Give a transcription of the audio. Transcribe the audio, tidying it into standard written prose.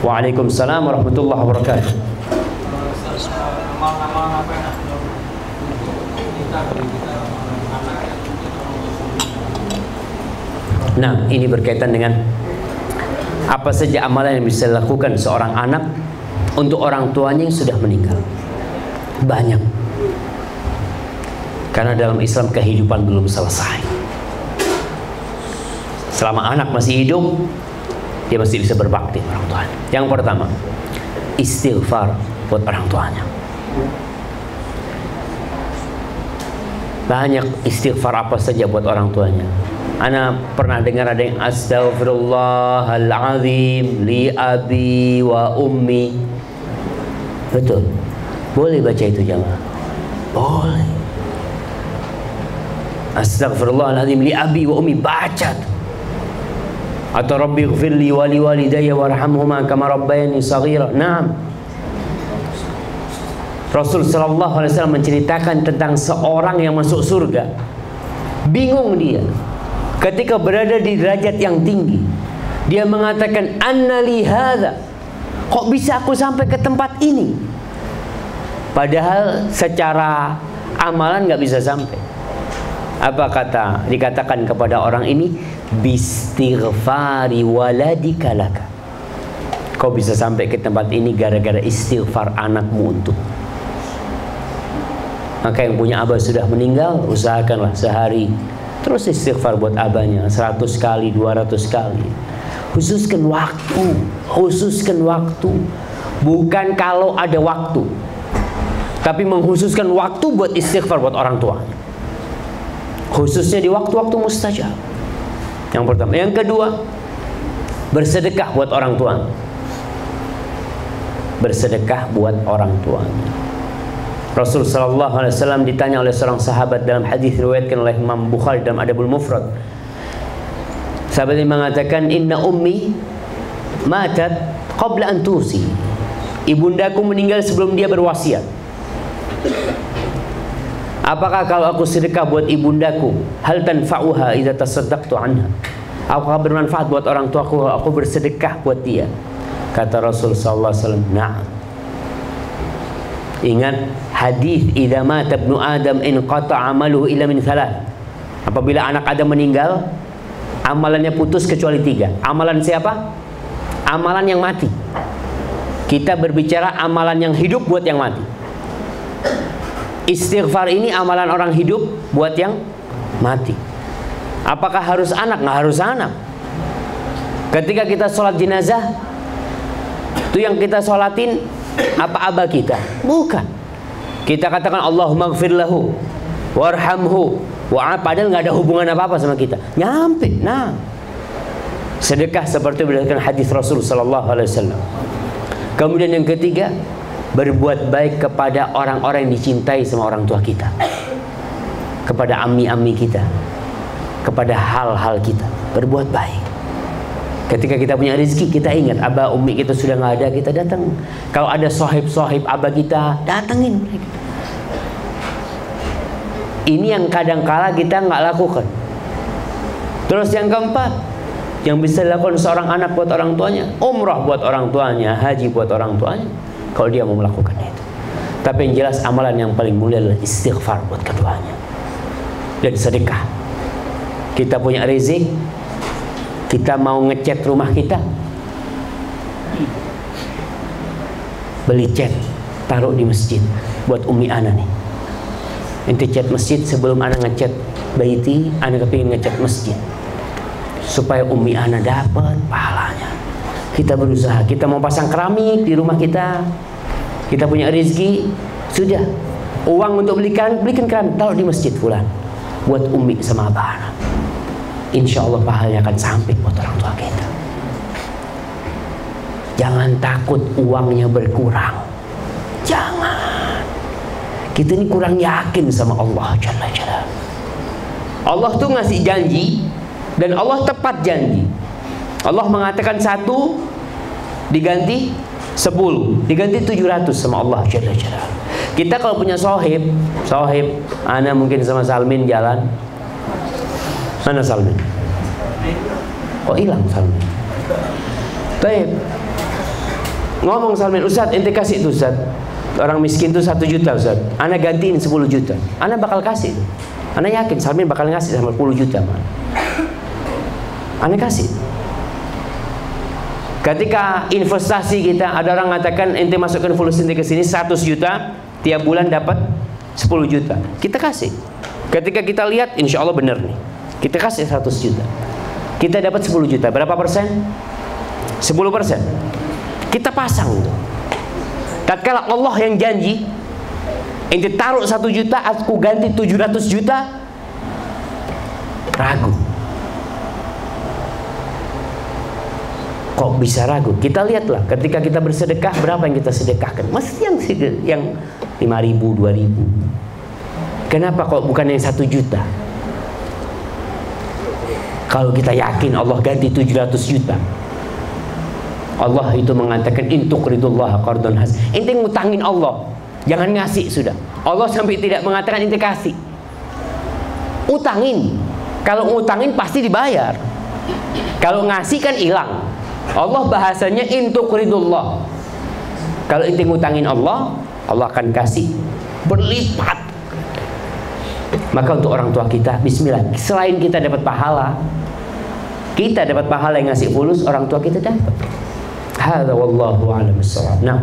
Waalaikumsalam warahmatullahi wabarakatuh. Nah, ini berkaitan dengan apa saja amalan yang bisa dilakukan seorang anak untuk orang tuanya yang sudah meninggal. Banyak. Karena dalam Islam kehidupan belum selesai. Selama anak masih hidup, dia masih bisa berbakti orang tuanya. Yang pertama, istighfar buat orang tuanya. Banyak istighfar apa saja buat orang tuanya. Ana pernah dengar ada yang astaghfirullahalazim li abi wa ummi. Betul. Boleh baca itu jamaah. Boleh. Astaghfirullahalazim li abi wa ummi, baca. Atau rabbi ighfirli wa li walidayya warhamhuma kama rabbayani shaghira. Naam. Rasul sallallahu alaihi wasallam menceritakan tentang seorang yang masuk surga. Bingung dia ketika berada di derajat yang tinggi. Dia mengatakan, anna li hadza, kok bisa aku sampai ke tempat ini? Padahal secara amalan nggak bisa sampai. Apa dikatakan kepada orang ini? Bistighfari waladika laka. Kau bisa sampai ke tempat ini gara-gara istighfar anakmu untuk. Maka yang punya abah sudah meninggal, usahakanlah sehari terus istighfar buat abahnya 100 kali, 200 kali. Khususkan waktu. Bukan kalau ada waktu, tapi mengkhususkan waktu buat istighfar buat orang tuanya. Khususnya di waktu-waktu mustajab. Yang pertama. Yang kedua, bersedekah buat orang tuanya. Bersedekah buat orang tuanya. Rasul sallallahu alaihi wasallam ditanya oleh seorang sahabat dalam hadis riwayatkan oleh Imam Bukhari dalam Adabul Mufrad. Sahabat ini mengatakan, inna ummi matat qabla an tusi. Ibundaku meninggal sebelum dia berwasiat. Apakah kalau aku sedekah buat ibundaku, hal tanfa'uha idza tasaddaqtu anha? Apakah bermanfaat buat orang tuaku kalau aku bersedekah buat dia? Kata Rasul sallallahu alaihi wasallam, na'am. Ingat hadis idza mata ibnu adam in qata'a amaluhu illa min thalath. Apabila anak Adam meninggal, amalannya putus kecuali 3. Amalan siapa? Amalan yang mati. Kita berbicara amalan yang hidup buat yang mati. Istighfar ini amalan orang hidup buat yang mati. Apakah harus anak? Nggak harus anak. Ketika kita sholat jenazah, itu yang kita sholatin apa abah kita? Bukan. Kita katakan Allahumma ighfir lahu warhamhu padahal nggak ada hubungan apa-apa sama kita. Nyampe. Nah, sedekah seperti berdasarkan hadis Rasul sallallahu alaihi wasallam. Kemudian yang ketiga, berbuat baik kepada orang-orang yang dicintai sama orang tua kita, kepada ami-ami kita, kepada hal-hal kita. Berbuat baik. Ketika kita punya rezeki, kita ingat abah umi kita sudah nggak ada, kita datang. Kalau ada sohib-sohib abah kita, datengin mereka. Ini yang kadang-kala kita nggak lakukan. Terus yang keempat, yang bisa dilakukan seorang anak buat orang tuanya, umrah buat orang tuanya, haji buat orang tuanya, kalau dia mau melakukan itu. Tapi yang jelas amalan yang paling mulia adalah istighfar buat keduanya dan sedekah. Kita punya rezeki, kita mau ngecat rumah kita, beli cat, taruh di masjid buat umi ana nih. Ente cat masjid sebelum ana ngecat baiti, ana kepingin ngecat masjid supaya umi ana dapat pahalanya. Kita berusaha, kita mau pasang keramik di rumah kita, kita punya rezeki, sudah uang untuk belikan keramik, taruh di masjid fulan buat umi sama abah ana. Insya Allah pahalanya akan sampai buat orang tua kita. Jangan takut uangnya berkurang. Jangan. Kita ini kurang yakin sama Allah Jalla Jalla. Allah tuh ngasih janji dan Allah tepat janji. Allah mengatakan 1 diganti 10, diganti 700 sama Allah Jalla Jalla. Kita kalau punya sohib, ana mungkin sama Salmin jalan. Mana Salmin? Kok hilang Salmin? Baik. Ngomong Salmin, Ustaz ente kasih tuh Ustaz, orang miskin tuh 1 juta Ustaz, ana gantiin 10 juta, ana bakal kasih. Ana yakin Salmin bakal ngasih sama 10 juta man. Ana kasih. Ketika investasi kita, ada orang mengatakan ente masukkan fulus ente ke sini 100 juta, tiap bulan dapat 10 juta. Kita kasih. Ketika kita lihat, insya Allah benar nih, kita kasih 100 juta. Kita dapat 10 juta. Berapa persen? 10%. Kita pasang tuh. Tatkala Allah yang janji, ente taruh 1 juta, aku ganti 700 juta, ragu. Kok bisa ragu? Kita lihatlah ketika kita bersedekah, berapa yang kita sedekahkan? Mesti yang 5.000, 2.000. Kenapa kok bukan yang 1 juta? Kalau kita yakin Allah ganti 700 juta, Allah itu mengatakan intuqridullah qardun hasan. Ente ngutangin Allah, jangan ngasih sudah. Allah sampai tidak mengatakan ente kasih. Utangin. Kalau ngutangin pasti dibayar. Kalau ngasih kan hilang. Allah bahasanya intuqridullah. Kalau ente ngutangin Allah, Allah akan kasih berlipat. Maka untuk orang tua kita, bismillah, selain kita dapat pahala, kita dapat pahala yang ngasih fulus, orang tua kita dapat. Hadza wallahu a'lam bissawab. Nah,